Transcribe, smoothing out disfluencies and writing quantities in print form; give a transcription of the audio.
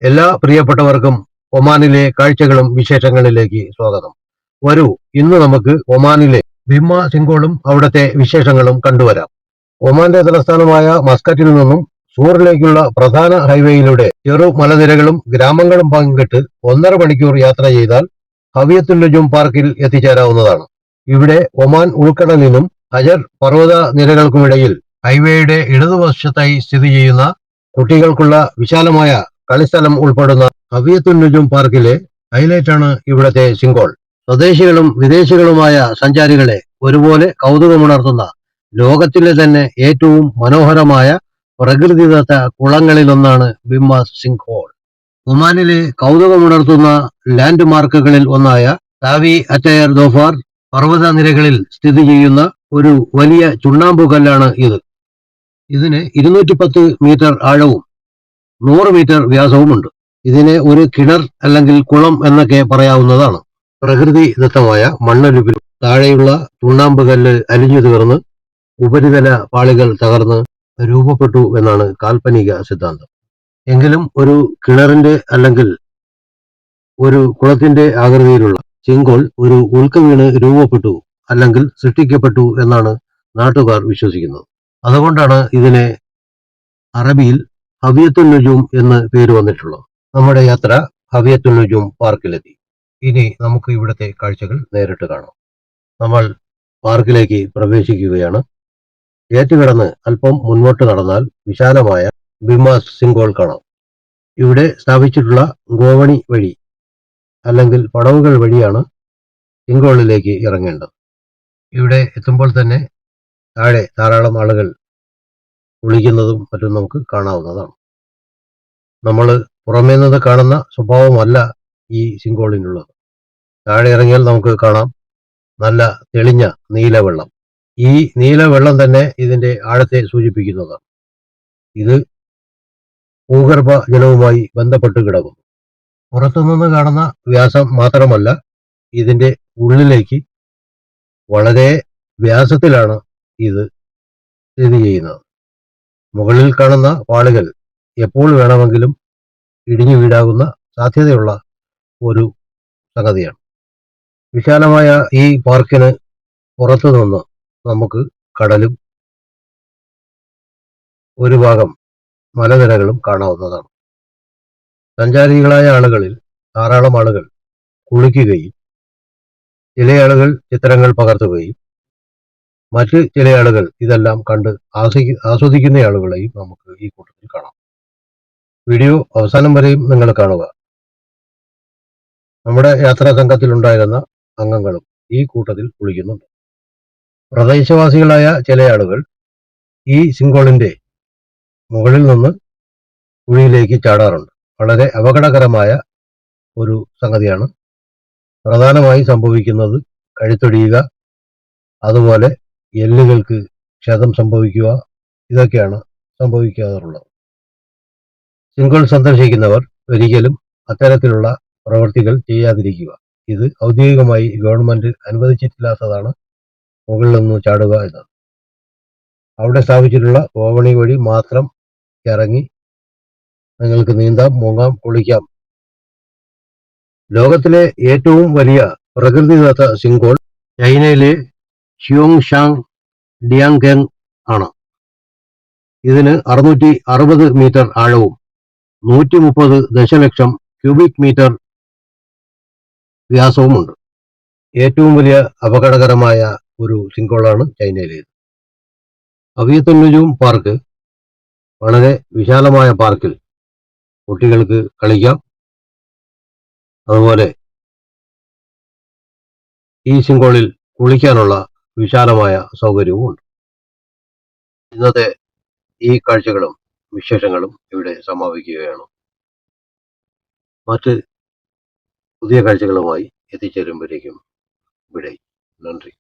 എല്ലാ പ്രിയപ്പെട്ടവർക്കും ഒമാനിലെ കാഴ്ചകളും വിശേഷങ്ങളിലേക്ക് സ്വാഗതം. വരൂ, ഇന്ന് നമുക്ക് ഒമാനിലെ ബിമ്മ സിംഗോളും അവിടുത്തെ വിശേഷങ്ങളും കണ്ടുവരാം. ഒമാന്റെ തലസ്ഥാനമായ മസ്കറ്റിൽ നിന്നും സൂറിലേക്കുള്ള പ്രധാന ഹൈവേയിലൂടെ ചെറു മലനിരകളും ഗ്രാമങ്ങളും പങ്കിട്ട് 1.5 മണിക്കൂർ യാത്ര ചെയ്താൽ ഹവിയത്തുൽ നുജൂം പാർക്കിൽ എത്തിച്ചേരാവുന്നതാണ്. ഇവിടെ ഒമാൻ ഉൾക്കടലിനും ഹജർ പർവ്വത നിരകൾക്കുമിടയിൽ ഹൈവേയുടെ ഇടതുവശത്തായി സ്ഥിതി ചെയ്യുന്ന കുട്ടികൾക്കുള്ള വിശാലമായ കളിസ്ഥലം ഉൾപ്പെടുന്ന ഹവിയത്തുൽ നുജൂം പാർക്കിലെ ഹൈലൈറ്റാണ് ഇവിടത്തെ സിംഗോൾ. സ്വദേശികളും വിദേശികളുമായ സഞ്ചാരികളെ ഒരുപോലെ കൗതുകമുണർത്തുന്ന ലോകത്തിലെ തന്നെ ഏറ്റവും മനോഹരമായ പ്രകൃതിദത്ത കുളങ്ങളിലൊന്നാണ് ബിമ്മ സിംഗോൾ. ഒമാനിലെ കൗതുകമുണർത്തുന്ന ലാൻഡ് മാർക്കുകളിൽ ഒന്നായ താവി അറ്റയർ ദോഫാർ പർവ്വത നിരകളിൽ സ്ഥിതി ചെയ്യുന്ന ഒരു വലിയ ചുണ്ണാമ്പുകല്ലാണ് ഇത്. ഇതിന് 210 മീറ്റർ ആഴവും 100 മീറ്റർ വ്യാസവുമുണ്ട്. ഇതിനെ ഒരു കിണർ അല്ലെങ്കിൽ കുളം എന്നൊക്കെ പറയാവുന്നതാണ്. പ്രകൃതിദത്തമായ മണ്ണൊലിപ്പിൽ താഴെയുള്ള ചുണ്ണാമ്പുകല്ല് അലിഞ്ഞു തീർന്ന് ഉപരിതല പാളികൾ തകർന്ന് രൂപപ്പെട്ടു എന്നാണ് കാൽപ്പനിക സിദ്ധാന്തം. എങ്കിലും ഒരു കിണറിന്റെ അല്ലെങ്കിൽ ഒരു കുളത്തിന്റെ ആകൃതിയിലുള്ള സിംഗോൾ ഒരു ഉൽക്ക വീണ് രൂപപ്പെട്ടു അല്ലെങ്കിൽ സൃഷ്ടിക്കപ്പെട്ടു എന്നാണ് നാട്ടുകാർ വിശ്വസിക്കുന്നത്. അതുകൊണ്ടാണ് ഇതിനെ അറബിയിൽ ഹവിയത്തുൽ നുജൂം എന്ന് പേര് വന്നിട്ടുള്ളത്. നമ്മുടെ യാത്ര ഹവിയത്തുൽ നുജൂം പാർക്കിലെത്തി. ഇനി നമുക്ക് ഇവിടുത്തെ കാഴ്ചകൾ നേരിട്ട് കാണാം. നമ്മൾ പാർക്കിലേക്ക് പ്രവേശിക്കുകയാണ്. ഗേറ്റ് കടന്ന് അല്പം മുന്നോട്ട് നടന്നാൽ വിശാലമായ ബിമ്മ സിംഗോൾ കാണാം. ഇവിടെ സ്ഥാപിച്ചിട്ടുള്ള ഗോവണി വഴി അല്ലെങ്കിൽ പടവുകൾ വഴിയാണ് സിംഗോളിലേക്ക് ഇറങ്ങേണ്ടത്. ഇവിടെ എത്തുമ്പോൾ തന്നെ താഴെ ധാരാളം ആളുകൾ കുളിക്കുന്നതും മറ്റും നമുക്ക് കാണാവുന്നതാണ്. നമ്മൾ പുറമേ നിന്ന് കാണുന്ന സ്വഭാവമല്ല ഈ സിംഗോളിനുള്ളത്. താഴെ ഇറങ്ങിയാൽ നമുക്ക് കാണാം നല്ല തെളിഞ്ഞ നീലവെള്ളം. ഈ നീലവെള്ളം തന്നെ ഇതിന്റെ ആഴത്തെ സൂചിപ്പിക്കുന്നതാണ്. ഇത് ഭൂഗർഭ ജലവുമായി ബന്ധപ്പെട്ട് കിടക്കുന്നു. പുറത്തുനിന്ന് കാണുന്ന വ്യാസം മാത്രമല്ല, ഇതിന്റെ ഉള്ളിലേക്ക് വളരെ വ്യാസത്തിലാണ് ഇത് സ്ഥിതി ചെയ്യുന്നത്. മുകളിൽ കാണുന്ന പാളികൾ എപ്പോൾ വേണമെങ്കിലും ഇടിഞ്ഞു വീഴാവുന്ന സാധ്യതയുള്ള ഒരു സംഗതിയാണ്. വിശാലമായ ഈ പാർക്കിന് പുറത്തു നിന്ന് നമുക്ക് കടലും ഒരു ഭാഗം മലനിരകളും കാണാവുന്നതാണ്. സഞ്ചാരികളായ ആളുകളിൽ ധാരാളം ആളുകൾ കുളിക്കുകയും ചില ആളുകൾ ചിത്രങ്ങൾ പകർത്തുകയും മറ്റ് ചില ആളുകൾ ഇതെല്ലാം കണ്ട് ആസ്വദിക്കുന്ന ആളുകളെയും നമുക്ക് ഈ കൂട്ടത്തിൽ കാണാം. വീഡിയോ അവസാനം വരെയും നിങ്ങൾ കാണുക. നമ്മുടെ യാത്രാ സംഘത്തിലുണ്ടായിരുന്ന അംഗങ്ങളും ഈ കൂട്ടത്തിൽ കുളിക്കുന്നുണ്ട്. പ്രദേശവാസികളായ ചില ആളുകൾ ഈ സിംഗോളിന്റെ മുകളിൽ നിന്ന് കുഴിയിലേക്ക് ചാടാറുണ്ട്. വളരെ അപകടകരമായ ഒരു സംഗതിയാണ്. പ്രധാനമായി സംഭവിക്കുന്നത് കഴുത്തൊടിയുക, അതുപോലെ എല്ലുകൾക്ക് ക്ഷതം സംഭവിക്കുക, ഇതൊക്കെയാണ് സംഭവിക്കാറുള്ളത്. സിംഗോൾ സന്ദർശിക്കുന്നവർ ഒരിക്കലും അത്തരത്തിലുള്ള പ്രവൃത്തികൾ ചെയ്യാതിരിക്കുക. ഇത് ഔദ്യോഗികമായി ഗവൺമെന്റ് അനുവദിച്ചിട്ടില്ലാത്തതാണ് മുകളിൽ നിന്ന് ചാടുക എന്നത്. അവിടെ സ്ഥാപിച്ചിട്ടുള്ള ഗോവണി വഴി മാത്രം ഇറങ്ങി നിങ്ങൾക്ക് നീന്താം, മുങ്ങാം, കുളിക്കാം. ലോകത്തിലെ ഏറ്റവും വലിയ പ്രകൃതിദത്ത സിംഗോൾ ചൈനയിലെ ഷ്യോങ്ഷാങ് ഡിയാങ്ഗെങ് ആണ്. ഇതിന് 660 മീറ്റർ ആഴവും 130 ദശലക്ഷം ക്യൂബിക് മീറ്റർ വ്യാസവുമുണ്ട്. ഏറ്റവും വലിയ അപകടകരമായ ഒരു സിംഗോളാണ് ചൈനയിലേത്. ഹവിയത്തുൽ നുജൂം പാർക്ക് വളരെ വിശാലമായ പാർക്കിൽ കുട്ടികൾക്ക് കളിക്കാം. അതുപോലെ ഈ സിംഗോളിൽ കുളിക്കാനുള്ള വിശാലമായ സൗകര്യവും ഉണ്ട്. ഇന്നത്തെ ഈ കാഴ്ചകളും വിശേഷങ്ങളും ഇവിടെ സമാപിക്കുകയാണ്. മറ്റ് പുതിയ കാഴ്ചകളുമായി എത്തിച്ചേരുമ്പോഴേക്കും വിട. നന്ദി.